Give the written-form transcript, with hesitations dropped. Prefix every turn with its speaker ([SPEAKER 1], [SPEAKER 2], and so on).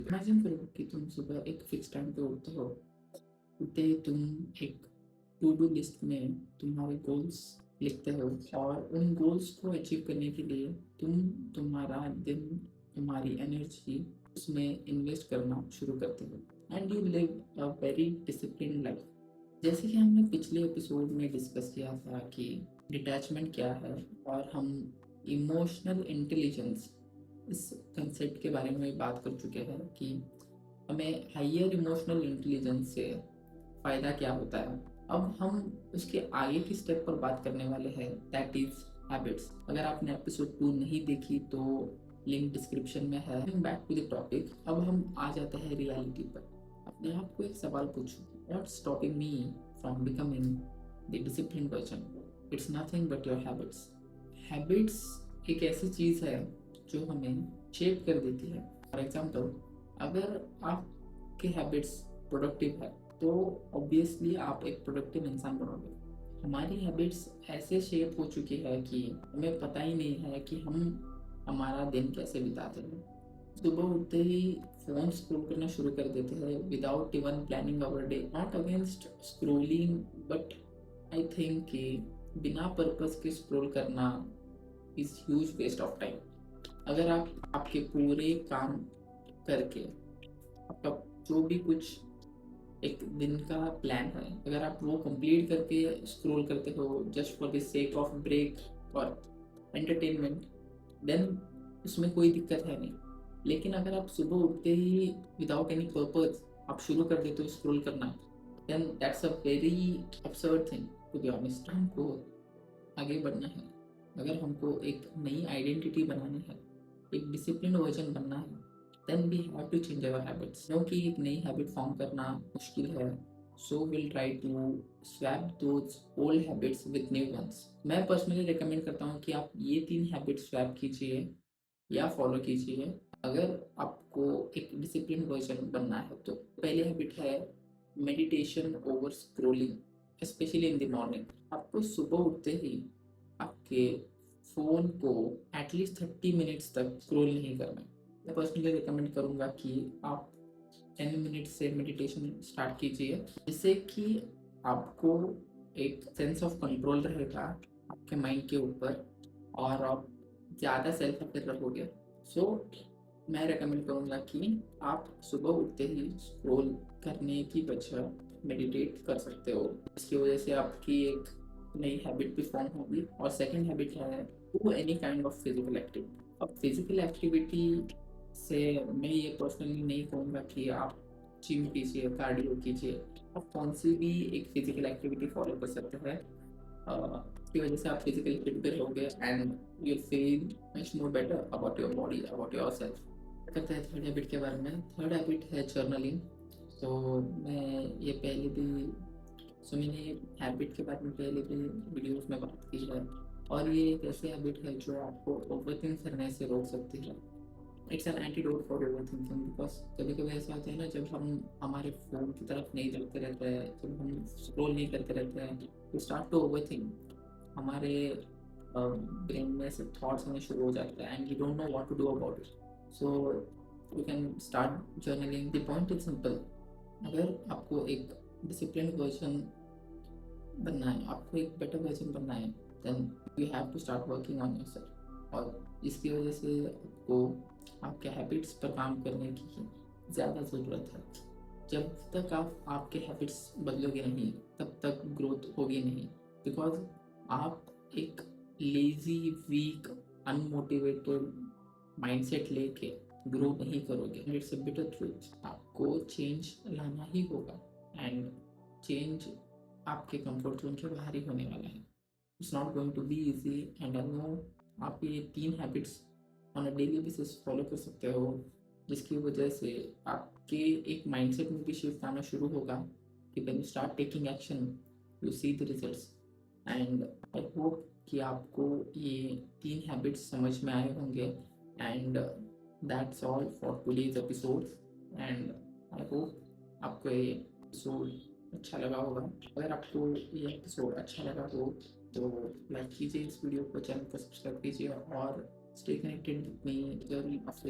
[SPEAKER 1] Imagine करो कि तुम सुबह एक फिक्स टाइम पे उठते हो। उठते ही तुम एक टू डू लिस्ट में तुम्हारे गोल्स लिखते हो और उन गोल्स को अचीव करने के लिए तुम्हारा दिन, तुम्हारी एनर्जी उसमें इन्वेस्ट करना शुरू करते हो and you live a very discipline life. जैसे कि हमने पिछले एपिसोड में डिस्कस किया था कि डिटैचमेंट क्या है और हम इमोशनल इंटेलिजेंस इस कंसेप्ट के बारे में बात कर चुके हैं कि हमें हाइयर इमोशनल इंटेलिजेंस से फ़ायदा क्या होता है। अब हम उसके आगे की स्टेप पर बात करने वाले हैं, दैट इज़ हैबिट्स। अगर आपने एपिसोड 2 नहीं देखी तो लिंक डिस्क्रिप्शन में है। बैक टू द टॉपिक, अब हम आ जाते हैं रियलिटी पर। अपने आप को एक सवाल पूछो, what's stopping me from becoming the discipline person? It's nothing but your habits. Habits एक ऐसी चीज़ है जो हमें शेप कर देती है। फॉर एग्जाम्पल, अगर आपके हैबिट्स प्रोडक्टिव है तो ऑब्वियसली आप एक प्रोडक्टिव इंसान बनोगे। हमारी हैबिट्स ऐसे शेप हो चुकी है कि हमें पता ही नहीं है कि हम हमारा दिन कैसे बिताते हैं। सुबह उठते ही फ़ोन स्क्रॉल करना शुरू कर देते हैं without even planning our day. Not against scrolling, but I think कि बिना पर्पस के स्क्रॉल करना is huge waste of time. अगर आप आपके पूरे काम करके आपका जो भी कुछ एक दिन का प्लान है, अगर आप वो कंप्लीट करके स्क्रॉल करते हो just for the sake of break और एंटरटेनमेंट, देन उसमें कोई दिक्कत है नहीं। लेकिन अगर आप सुबह उठते ही विदाउट एनी पर्पस आप शुरू कर देते हो स्क्रॉल करना, then that's a very absurd thing to be honest. हमको आगे बढ़ना है, अगर हमको एक नई आइडेंटिटी बनानी है, एक डिसिप्लिन वर्जन बनना है, then we have to change our habits. क्योंकि एक नई हैबिट फॉर्म करना मुश्किल है, so will try to swap those old habits with new ones. मैं पर्सनली रिकमेंड करता हूँ कि आप ये 3 हैबिट्स स्वैप कीजिए या फॉलो कीजिए अगर आपको एक डिसिप्लिन वर्जन बनना है तो। पहली हैबिट है meditation over scrolling, specially in the morning. आपको सुबह उठते ही आपके फ़ोन को एटलीस्ट 30 मिनट्स तक स्क्रॉल नहीं करना है। मैं पर्सनली रिकमेंड करूँगा कि आप 10 मिनट से मेडिटेशन स्टार्ट कीजिए, जिससे कि आपको एक सेंस ऑफ कंट्रोल रहेगा आपके माइंड के ऊपर और आप ज़्यादा सेल्फ अवेयर रहोगे। सो मैं रिकमेंड करूँगा कि आप सुबह उठते ही स्क्रॉल करने की बजाय मेडिटेट कर सकते हो। इसकी वजह से आपकी एक नई हैबिट भी फॉर्म होगी। और सेकंड हैबिट है do any kind of physical activity. अब फिजिकल एक्टिविटी से मैं ये पर्सनली नहीं कहूँगा कि आप जिम कीजिए, कार्डियो कीजिए। आप कौन सी भी एक फिजिकल एक्टिविटी फॉलो कर सकते हैं, इसकी वजह से आप फिजिकली फिट भी रहोगे and you feel much more better about your body, about your self. करते हैं थर्ड हैबिट के बारे में। थर्ड हैबिट है जर्नलिंग। तो मैं ये पहले भी मैंने हैबिट के बारे में पहले भी वीडियोस में बात की है और ये एक ऐसी हैबिट है जो आपको ओवरथिंक करने से रोक सकती है। It's an antidote for overthinking, because कभी कभी ऐसा होता है ना, जब हम हमारे फ़ोन की तरफ नहीं देखते रहते हैं, जब हम स्क्रॉल नहीं करते रहते हैं, वी स्टार्ट टू ओवरथिंक। हमारे ब्रेन में से थॉट्स आने शुरू हो जाते हैं and you don't know what to do about it. So you can start journaling. The point is simple, अगर आपको एक डिसिप्लिन वर्जन बनना है, आपको एक बेटर वर्जन बनना है, then you have to start working on yourself. और इसकी वजह से आपको आपके हैबिट्स पर काम करने की ज़्यादा ज़रूरत है। जब तक आप आपके हैबिट्स बदलोगे नहीं तब तक ग्रोथ होगी नहीं, बिकॉज आप एक लेज़ी, वीक, अनमोटिवेटेड माइंडसेट लेके ग्रो नहीं करोगे। इट्स अ बिटर ट्रूथ, आपको चेंज लाना ही होगा एंड चेंज आपके कंफर्ट जोन के बाहर ही होने वाला है। It's not going to be easy and I know आप ये 3 habits on a daily basis follow कर सकते हो, जिसकी वजह से आपके एक माइंडसेट में भी शिफ्ट आना शुरू होगा कि when you start taking action you see the results. And I hope कि आपको ये 3 हैबिट्स समझ में आए होंगे and that's all for today's episode. And I hope आपको ये एपिसोड अच्छा लगा होगा। अगर आपको ये एपिसोड अच्छा लगा हो तो लाइक कीजिए इस वीडियो को, चैनल को सब्सक्राइब कीजिए और stay connected with me journey of